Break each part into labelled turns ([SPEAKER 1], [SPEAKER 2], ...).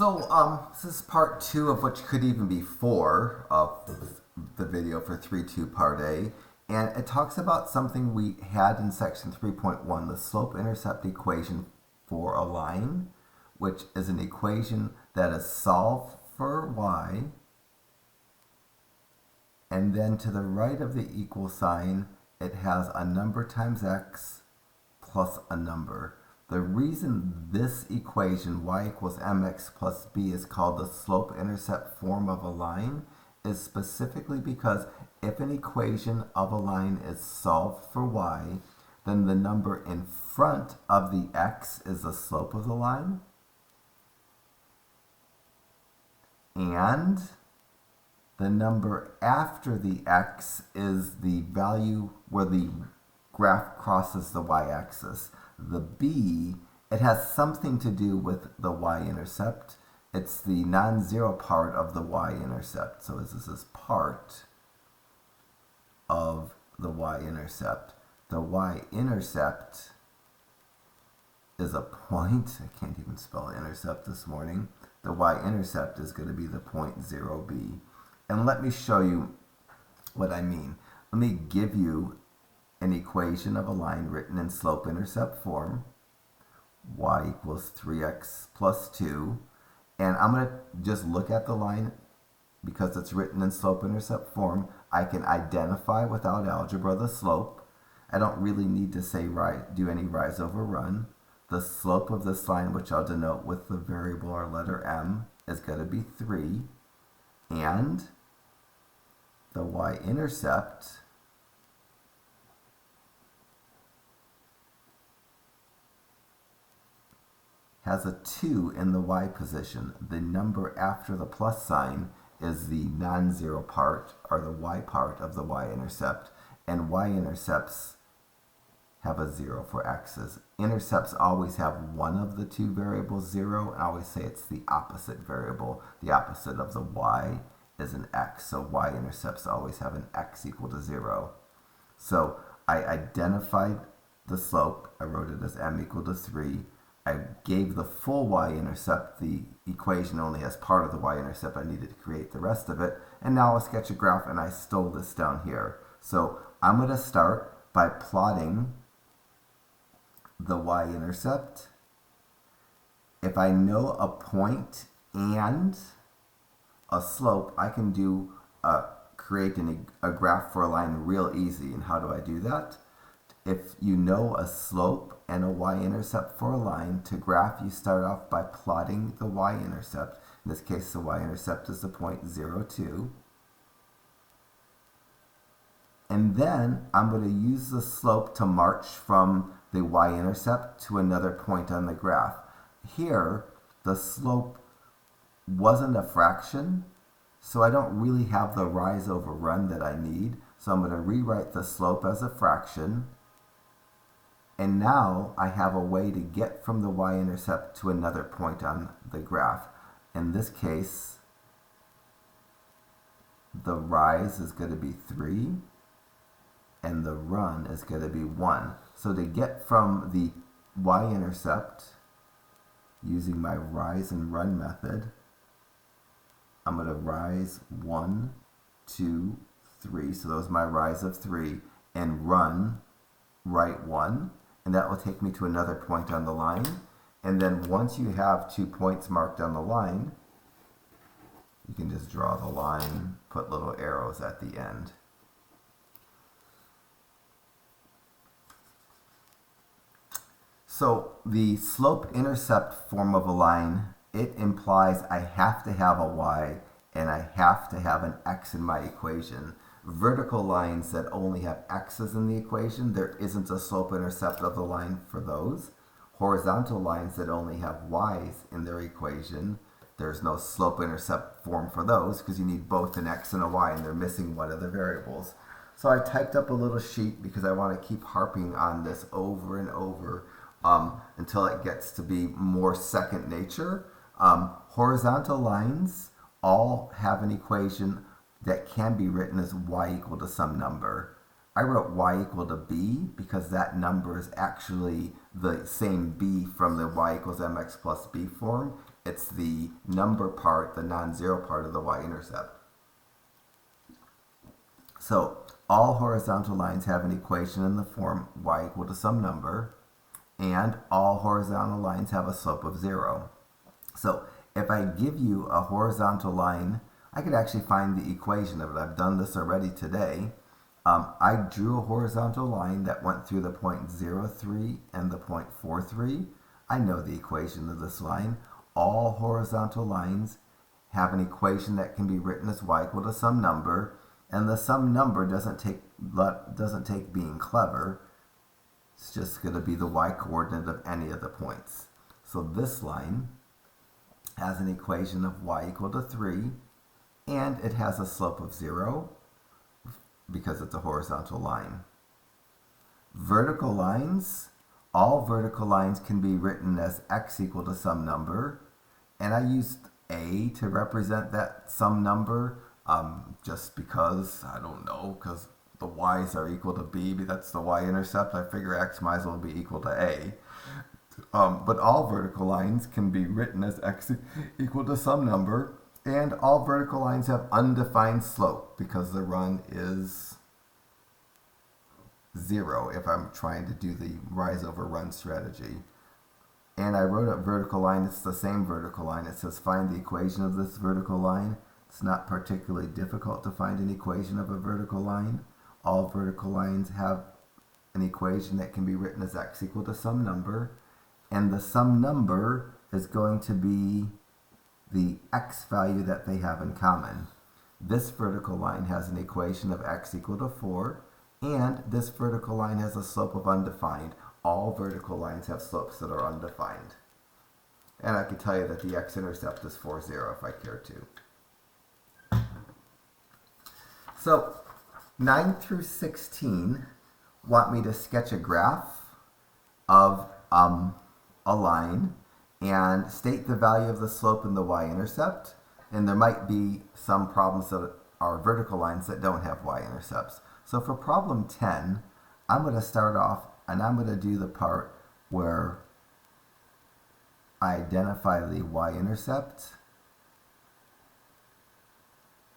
[SPEAKER 1] This is part 2 of which could even be 4 of the video for 3.2 part A. And it talks about something we had in section 3.1, the slope-intercept equation for a line, which is an equation that is solved for y, and then to the right of the equal sign, it has a number times x plus a number. The reason this equation, y equals mx plus b, is called the slope-intercept form of a line is specifically because if an equation of a line is solved for y, then the number in front of the x is the slope of the line, and the number after the x is the value where the graph crosses the y-axis. The b, it has something to do with the y-intercept. It's the non-zero part of the y-intercept. So this is part of the y-intercept. The y-intercept is a point. I can't even spell intercept this morning. The y-intercept is going to be the point 0b. And let me show you what I mean. Let me give you an equation of a line written in slope-intercept form. Y equals 3x plus 2. And I'm going to just look at the line because it's written in slope-intercept form. I can identify without algebra the slope. I don't really need to say do any rise over run. The slope of this line, which I'll denote with the variable or letter m, is going to be 3. And the y-intercept has a 2 in the y position. The number after the plus sign is the non-zero part, or the y part of the y-intercept, and y-intercepts have a 0 for x's. Intercepts always have one of the two variables 0, and I always say it's the opposite variable. The opposite of the y is an x, so y-intercepts always have an x equal to 0. So I identified the slope. I wrote it as m equal to 3. I gave the full y-intercept. The equation only has part of the y-intercept. I needed to create the rest of it. And now I'll sketch a graph, and I stole this down here. So I'm going to start by plotting the y-intercept. If I know a point and a slope, I can do create a graph for a line real easy. And how do I do that? If you know a slope and a y-intercept for a line, to graph you start off by plotting the y-intercept. In this case, the y-intercept is the point 0, 2. And then I'm going to use the slope to march from the y-intercept to another point on the graph. Here, the slope wasn't a fraction, so I don't really have the rise over run that I need. So I'm going to rewrite the slope as a fraction. And now I have a way to get from the y-intercept to another point on the graph. In this case, the rise is going to be 3, and the run is going to be 1. So to get from the y-intercept, using my rise and run method, I'm going to rise 1, 2, 3. So those are my rise of 3, and run right 1. And that will take me to another point on the line. And then once you have 2 points marked on the line, you can just draw the line, put little arrows at the end. So the slope-intercept form of a line, it implies I have to have a y and I have to have an x in my equation. Vertical lines that only have x's in the equation, there isn't a slope-intercept of the line for those. Horizontal lines that only have y's in their equation, there's no slope-intercept form for those because you need both an x and a y, and they're missing one of the variables. So I typed up a little sheet because I want to keep harping on this over and over until it gets to be more second nature. Horizontal lines all have an equation that can be written as y equal to some number. I wrote y equal to b because that number is actually the same b from the y equals mx plus b form. It's the number part, the non-zero part of the y-intercept. So all horizontal lines have an equation in the form y equal to some number, and all horizontal lines have a slope of 0. So if I give you a horizontal line, I could actually find the equation of it. I've done this already today. I drew a horizontal line that went through the point 0,3 and the point 4,3. I know the equation of this line. All horizontal lines have an equation that can be written as y equal to some number, and the some number doesn't take being clever. It's just going to be the y-coordinate of any of the points. So this line has an equation of y equal to 3, and it has a slope of 0 because it's a horizontal line. Vertical lines, all vertical lines can be written as x equal to some number, and I used a to represent that some number just because, I don't know, because the y's are equal to b, that's the y-intercept. I figure x might as well be equal to a. But all vertical lines can be written as x equal to some number, and all vertical lines have undefined slope because the run is 0 if I'm trying to do the rise over run strategy. And I wrote a vertical line. It's the same vertical line. It says find the equation of this vertical line. It's not particularly difficult to find an equation of a vertical line. All vertical lines have an equation that can be written as x equal to some number, and the some number is going to be the x value that they have in common. This vertical line has an equation of x equal to 4, and this vertical line has a slope of undefined. All vertical lines have slopes that are undefined. And I can tell you that the x-intercept is 4, 0 if I care to. So 9 through 16 want me to sketch a graph of a line and state the value of the slope in the y-intercept. And there might be some problems that are vertical lines that don't have y-intercepts. So for problem 10, I'm going to start off and I'm going to do the part where I identify the y-intercept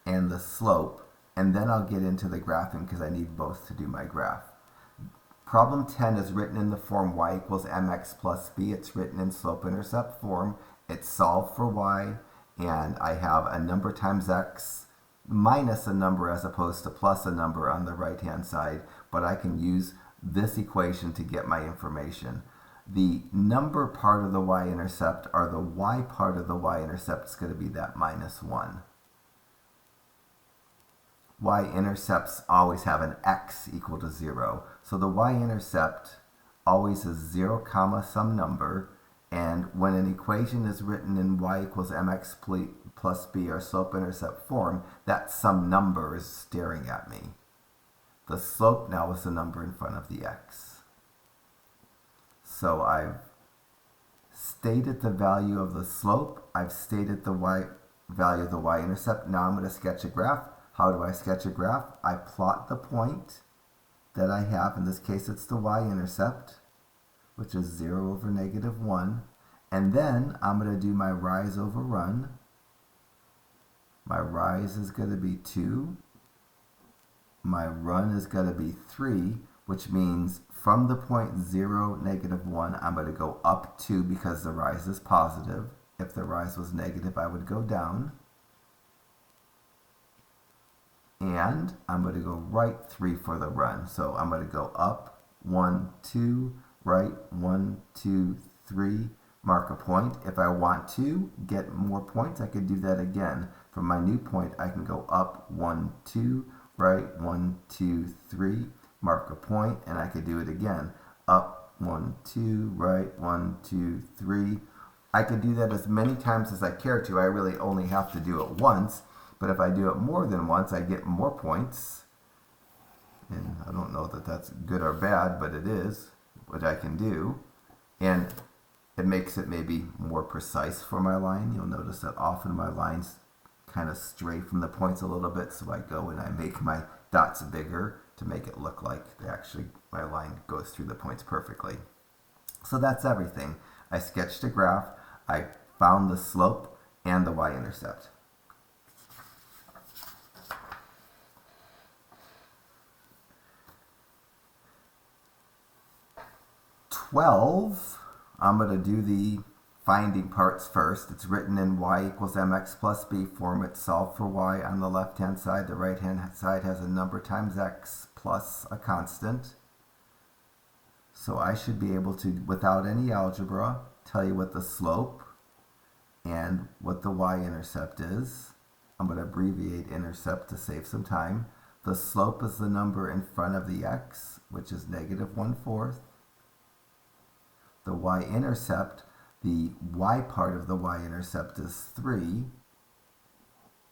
[SPEAKER 1] and the slope, and then I'll get into the graphing because I need both to do my graph. Problem 10 is written in the form y equals mx plus b. It's written in slope-intercept form. It's solved for y, and I have a number times x minus a number as opposed to plus a number on the right-hand side, but I can use this equation to get my information. The number part of the y-intercept, or the y part of the y-intercept, is going to be that minus 1. Y-intercepts always have an x equal to 0. So the y-intercept always is 0 comma some number, and when an equation is written in y equals mx plus b or slope-intercept form, that some number is staring at me. The slope now is the number in front of the x. So I've stated the value of the slope. I've stated the value of the y-intercept. Now I'm going to sketch a graph. How do I sketch a graph? I plot the point that I have. In this case, it's the y-intercept, which is 0 over negative 1. And then I'm going to do my rise over run. My rise is going to be 2. My run is going to be 3, which means from the point 0, negative 1, I'm going to go up 2 because the rise is positive. If the rise was negative, I would go down. And I'm going to go right 3 for the run. So I'm going to go up 1, 2, right 1, 2, 3, mark a point. If I want to get more points, I could do that again. From my new point, I can go up 1, 2, right 1, 2, 3, mark a point, and I could do it again. Up 1, 2, right 1, 2, 3. I could do that as many times as I care to. I really only have to do it once. But if I do it more than once, I get more points. And I don't know that that's good or bad, but it is what I can do. And it makes it maybe more precise for my line. You'll notice that often my lines kind of stray from the points a little bit, so I go and I make my dots bigger to make it look like my line goes through the points perfectly. So that's everything. I sketched a graph. I found the slope and the y-intercept. I'm going to do the finding parts first. It's written in y equals mx plus b form. It's solved for y on the left-hand side. The right-hand side has a number times x plus a constant. So I should be able to, without any algebra, tell you what the slope and what the y-intercept is. I'm going to abbreviate intercept to save some time. The slope is the number in front of the x, which is negative 1/4. The y-intercept, the y part of the y-intercept is 3,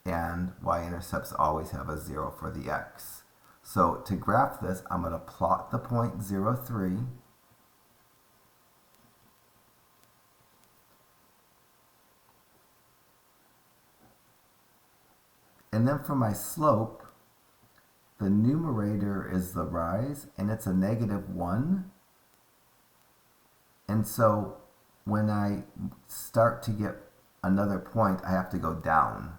[SPEAKER 1] and y-intercepts always have a 0 for the x. So to graph this, I'm going to plot the point 0, 3. And then for my slope, the numerator is the rise, and it's a negative 1. And so when I start to get another point, I have to go down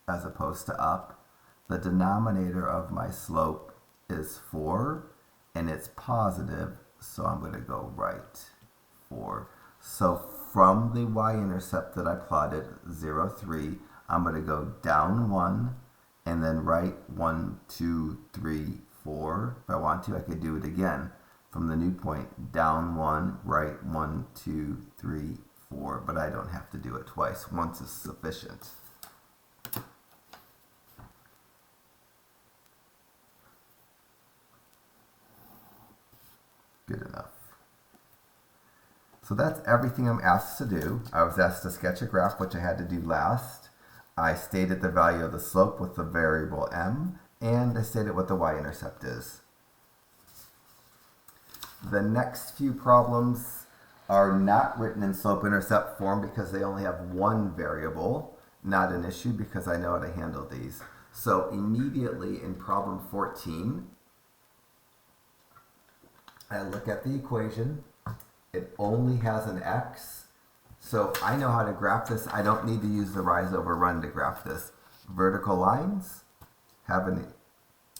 [SPEAKER 1] as opposed to up. The denominator of my slope is 4, and it's positive, so I'm going to go right 4. So from the y-intercept that I plotted, 0, 3, I'm going to go down 1, and then right 1, 2, 3, 4. If I want to, I could do it again. From the new point, down 1, right 1, 2, 3, 4, but I don't have to do it twice. Once is sufficient. Good enough. So that's everything I'm asked to do. I was asked to sketch a graph, which I had to do last. I stated the value of the slope with the variable m, and I stated what the y-intercept is. The next few problems are not written in slope-intercept form because they only have one variable. Not an issue because I know how to handle these. So immediately in problem 14, I look at the equation. It only has an x. So I know how to graph this. I don't need to use the rise over run to graph this. Vertical lines have an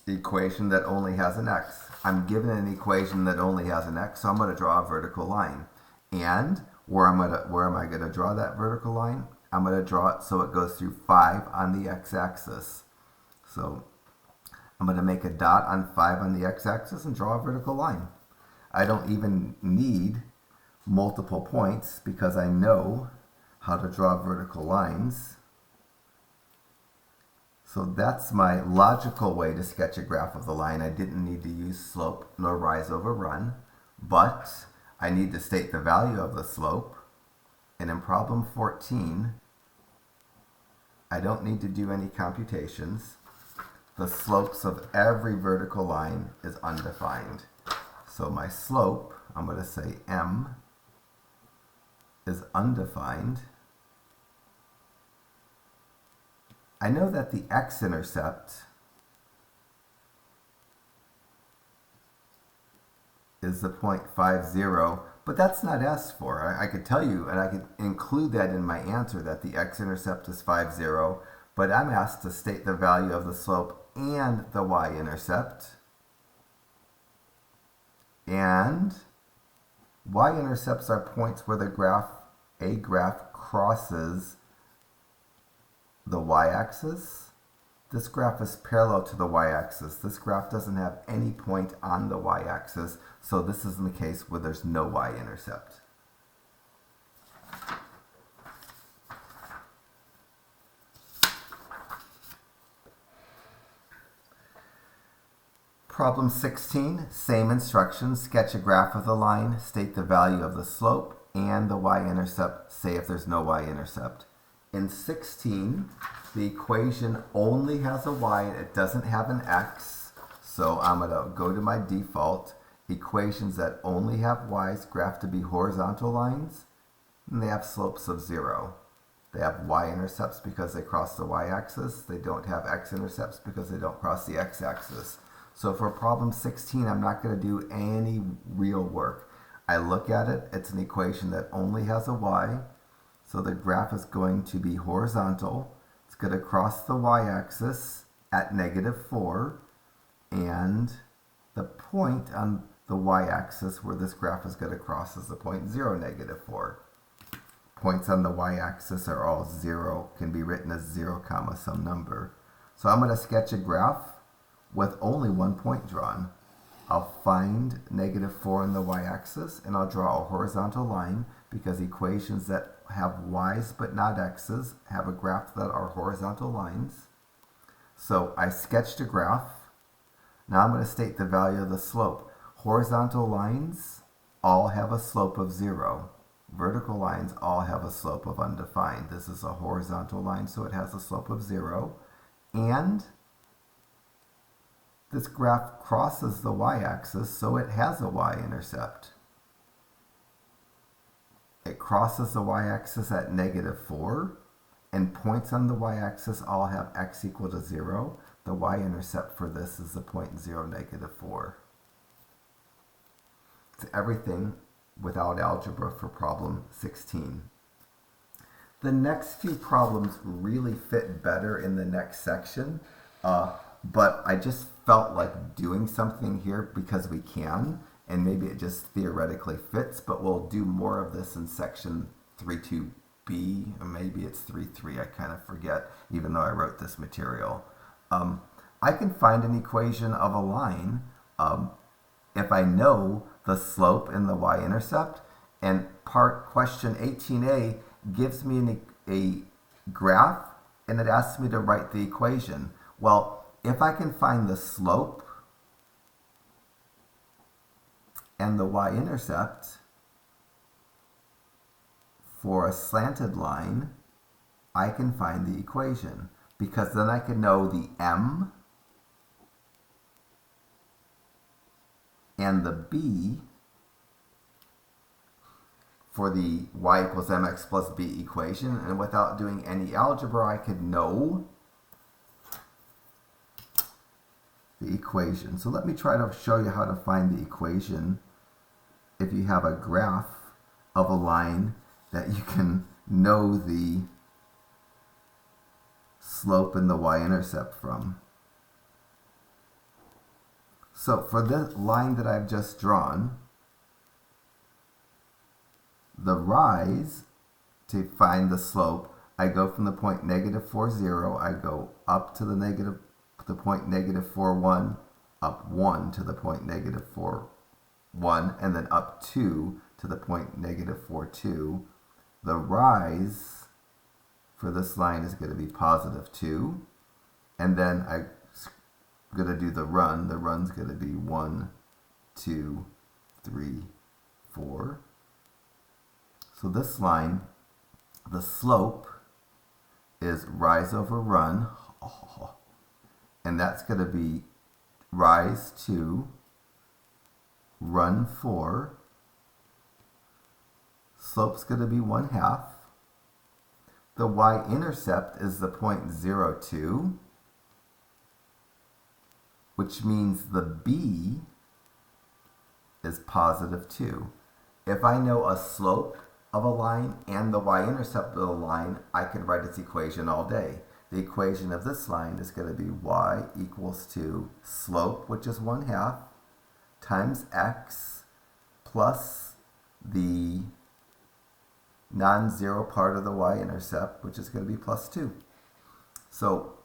[SPEAKER 1] equation that only has an x. I'm given an equation that only has an x, so I'm going to draw a vertical line. And where am I going to draw that vertical line? I'm going to draw it so it goes through 5 on the x-axis. So I'm going to make a dot on 5 on the x-axis and draw a vertical line. I don't even need multiple points because I know how to draw vertical lines. So that's my logical way to sketch a graph of the line. I didn't need to use slope nor rise over run, but I need to state the value of the slope. And in problem 14, I don't need to do any computations. The slopes of every vertical line is undefined. So my slope, I'm going to say m, is undefined. I know that the x-intercept is the point 50, but that's not asked for. I could tell you, and I could include that in my answer, that the x-intercept is 50, but I'm asked to state the value of the slope and the y-intercept. And y-intercepts are points where the graph crosses the y-axis. This graph is parallel to the y-axis. This graph doesn't have any point on the y-axis, so this is in the case where there's no y-intercept. Problem 16, same instructions. Sketch a graph of the line, state the value of the slope and the y-intercept, say if there's no y-intercept. In 16, the equation only has a y and it doesn't have an x, so I'm going to go to my default. Equations that only have y's graph to be horizontal lines, and they have slopes of 0. They have y-intercepts because they cross the y-axis. They don't have x-intercepts because they don't cross the x-axis. So for problem 16, I'm not going to do any real work. I look at it, it's an equation that only has a y. So the graph is going to be horizontal. It's going to cross the y-axis at -4, and the point on the y-axis where this graph is going to cross is the point 0, -4. Points on the y-axis are all 0, can be written as 0, some number. So I'm going to sketch a graph with only one point drawn. I'll find -4 on the y-axis, and I'll draw a horizontal line because equations that have y's but not x's have a graph that are horizontal lines. So I sketched a graph. Now I'm going to state the value of the slope. Horizontal lines all have a slope of 0. Vertical lines all have a slope of undefined. This is a horizontal line, so it has a slope of 0. And this graph crosses the y-axis, so it has a y-intercept. It crosses the y-axis at -4, and points on the y-axis all have x equal to 0. The y-intercept for this is the point 0, -4. It's everything without algebra for problem 16. The next few problems really fit better in the next section, but I just felt like doing something here because we can, and maybe it just theoretically fits, but we'll do more of this in section 3.2b, or maybe it's 3.3, I kind of forget, even though I wrote this material. I can find an equation of a line if I know the slope and the y-intercept, and question 18a gives me a graph, and it asks me to write the equation. Well, if I can find the slope and the y-intercept for a slanted line, I can find the equation, because then I can know the m and the b for the y equals mx plus b equation, and without doing any algebra, I could know the equation. So let me try to show you how to find the equation if you have a graph of a line that you can know the slope and the y-intercept from. So for this line that I've just drawn, the rise, to find the slope, I go from the point -4, 0, I go up to the point -4, 1, up 1 to the point -4, 1, and then up 2 to the point -4, 2. The rise for this line is going to be +2, and then I'm going to do the run. The run's going to be 1, 2, 3, 4. So this line, the slope is rise over run, and that's going to be rise 2, run 4. Slope's going to be 1/2. The y-intercept is the point 0, 2, which means the b is +2. If I know a slope of a line and the y-intercept of a line, I can write its equation all day. The equation of this line is going to be y equals to slope, which is 1/2, times x plus the non-zero part of the y-intercept, which is going to be +2. So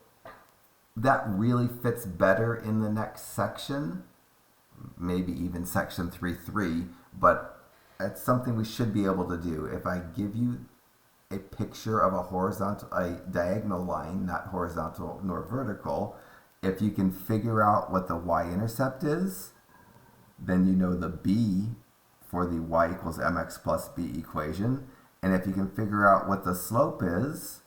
[SPEAKER 1] that really fits better in the next section, maybe even section 3.3, but it's something we should be able to do. If I give you a picture of a diagonal line, not horizontal nor vertical, if you can figure out what the y-intercept is, then you know the b for the y equals mx plus b equation. And if you can figure out what the slope is,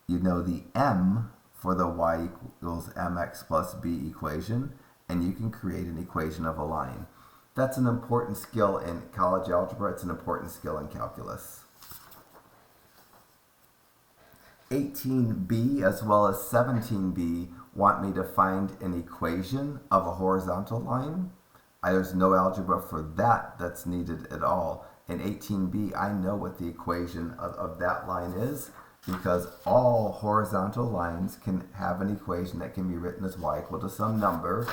[SPEAKER 1] you know the m for the y equals mx plus b equation, and you can create an equation of a line. That's an important skill in college algebra. It's an important skill in calculus. 18b as well as 17b want me to find an equation of a horizontal line. There's no algebra for that that's needed at all. in 18b, I know what the equation of that line is, because all horizontal lines can have an equation that can be written as y equal to some number.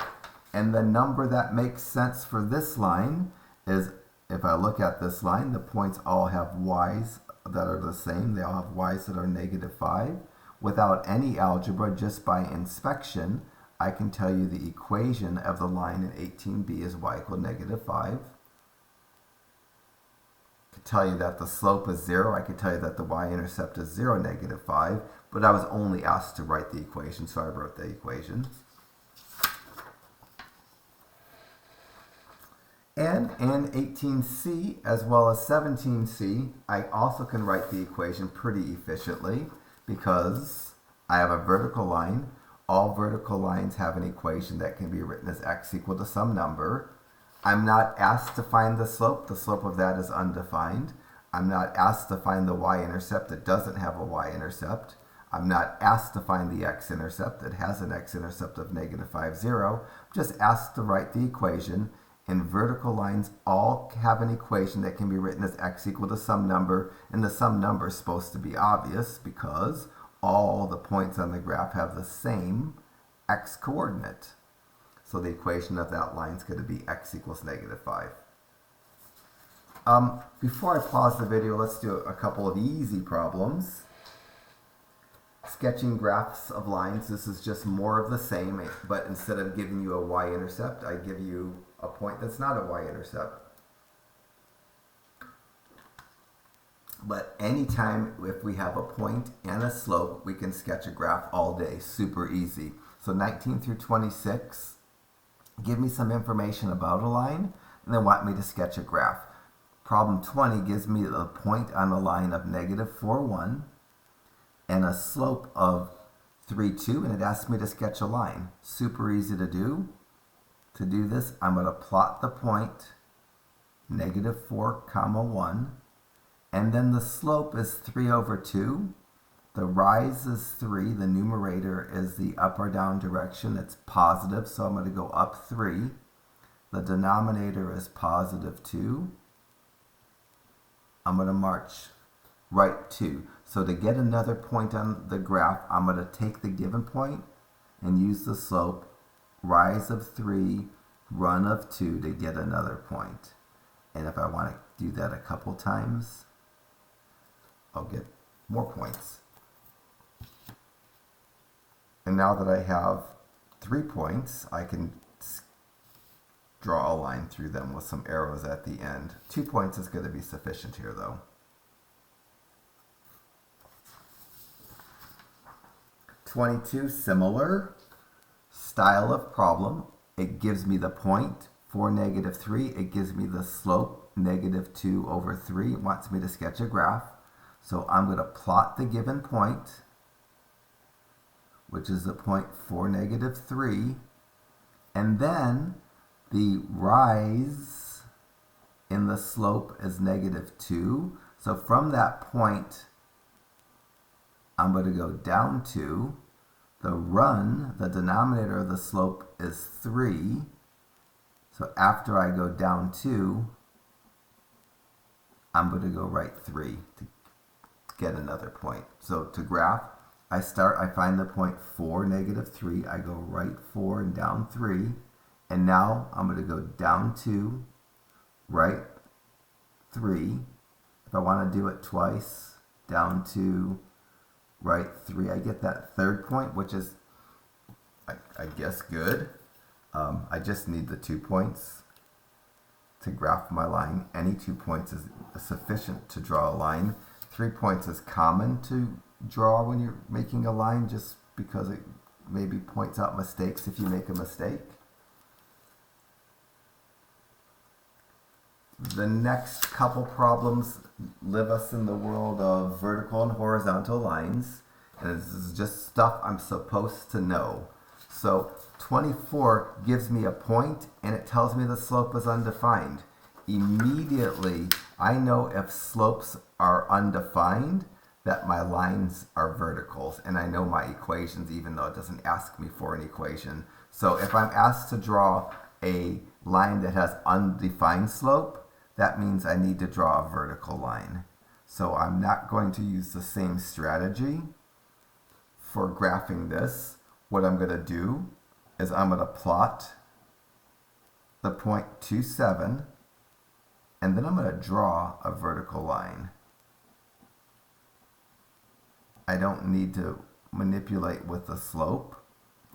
[SPEAKER 1] And the number that makes sense for this line is, if I look at this line, the points all have y's that are the same. They all have y's that are -5. Without any algebra, just by inspection, I can tell you the equation of the line in 18b is y equal to -5. I could tell you that the slope is 0. I could tell you that the y-intercept is 0, -5. But I was only asked to write the equation, so I wrote the equations. And in 18c as well as 17c, I also can write the equation pretty efficiently, because I have a vertical line. All vertical lines have an equation that can be written as x equal to some number. I'm not asked to find the slope. The slope of that is undefined. I'm not asked to find the y-intercept. It doesn't have a y-intercept. I'm not asked to find the x-intercept. It has an x-intercept of -5, 0. I'm just asked to write the equation. And vertical lines all have an equation that can be written as x equal to some number, and the some number is supposed to be obvious because all the points on the graph have the same x coordinate. So the equation of that line is going to be x equals -5. Before I pause the video, let's do a couple of easy problems. Sketching graphs of lines. This is just more of the same, but instead of giving you a y-intercept, I give you a point that's not a y-intercept. But anytime if we have a point and a slope, we can sketch a graph all day. Super easy. So 19 through 26 give me some information about a line and then want me to sketch a graph. Problem 20 gives me the point on a line of -4, 1 and a slope of 3, 2, and it asks me to sketch a line. Super easy to do. To do this, I'm going to plot the point -4, 1, and then the slope is 3/2. The rise is 3. The numerator is the up or down direction. It's positive, so I'm going to go up 3. The denominator is +2. I'm going to march right 2. So to get another point on the graph, I'm going to take the given point and use the slope, rise of 3, run of 2 to get another point. And if I want to do that a couple times, I'll get more points. And now that I have 3 points, I can draw a line through them with some arrows at the end. 2 points is going to be sufficient here, though. 22, similar style of problem. It gives me the point, 4, -3. It gives me the slope, -2/3. It wants me to sketch a graph. So I'm going to plot the given point, which is the point 4, -3. And then the rise in the slope is -2. So from that point, I'm going to go down 2. The run, the denominator of the slope is 3. So after I go down 2, I'm going to go right 3 to get another point. So to graph, I find the point 4, -3. I go right 4 and down 3. And now I'm going to go down 2, right 3. If I want to do it twice, down 2, right 3, I get that third point, which is, I guess, good. I just need the 2 points to graph my line. Any 2 points is sufficient to draw a line. 3 points is common to draw when you're making a line, just because it maybe points out mistakes if you make a mistake. The next couple problems live us in the world of vertical and horizontal lines, and this is just stuff I'm supposed to know. So 24 gives me a point and it tells me the slope is undefined. Immediately I know if slopes are undefined that my lines are verticals, and I know my equations even though it doesn't ask me for an equation. So if I'm asked to draw a line that has undefined slope, that means I need to draw a vertical line. So I'm not going to use the same strategy for graphing this. What I'm going to do is I'm going to plot the point 27, and then I'm going to draw a vertical line. I don't need to manipulate with the slope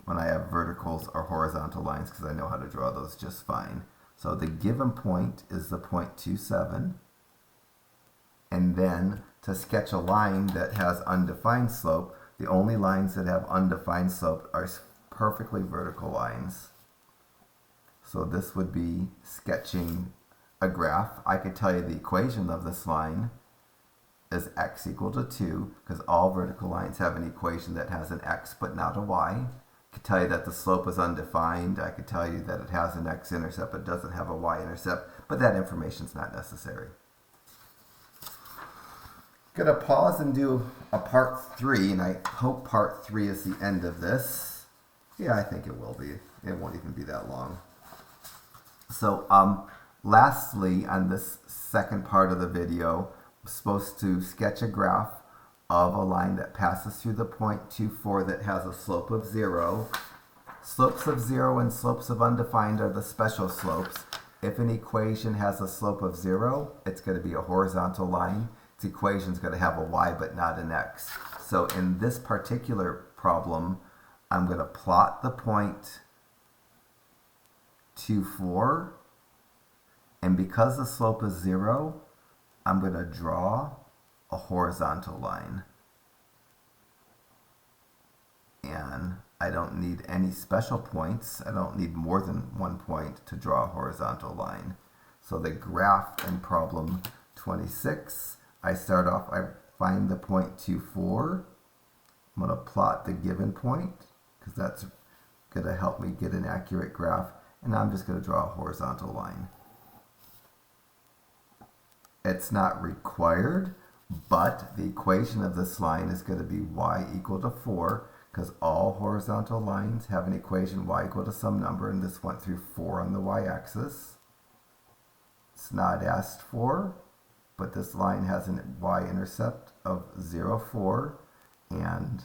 [SPEAKER 1] when I have verticals or horizontal lines because I know how to draw those just fine. So the given point is the point 27, and then to sketch a line that has undefined slope, the only lines that have undefined slope are perfectly vertical lines. So this would be sketching a graph. I could tell you the equation of this line is x equal to 2, because all vertical lines have an equation that has an x but not a y. I could tell you that the slope is undefined. I could tell you that it has an x-intercept but doesn't have a y-intercept, but that information is not necessary. Gonna pause and do a part 3, and I hope part 3 is the end of this. Yeah, I think it will be. It won't even be that long. So, lastly, on this second part of the video, I'm supposed to sketch a graph of a line that passes through the point 24 that has a slope of 0. Slopes of 0 and slopes of undefined are the special slopes. If an equation has a slope of 0, it's going to be a horizontal line. Its equation is going to have a y but not an x. So in this particular problem, I'm going to plot the point 24, and because the slope is 0, I'm going to draw a horizontal line. And I don't need any special points. I don't need more than one point to draw a horizontal line. So the graph in problem 26, I start off, I find the point 24. I'm going to plot the given point because that's going to help me get an accurate graph. And I'm just going to draw a horizontal line. It's not required, but the equation of this line is going to be y equal to 4, because all horizontal lines have an equation y equal to some number, and this went through 4 on the y-axis. It's not asked for, but this line has a y-intercept of 0, 4, and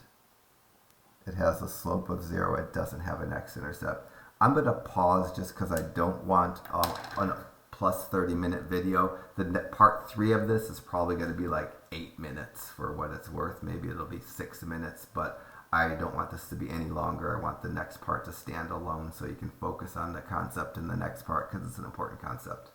[SPEAKER 1] it has a slope of 0. It doesn't have an x-intercept. I'm going to pause just because I don't want a plus 30-minute video. The part 3 of this is probably going to be like 8 minutes for what it's worth. Maybe it'll be 6 minutes, but I don't want this to be any longer. I want the next part to stand alone so you can focus on the concept in the next part because it's an important concept.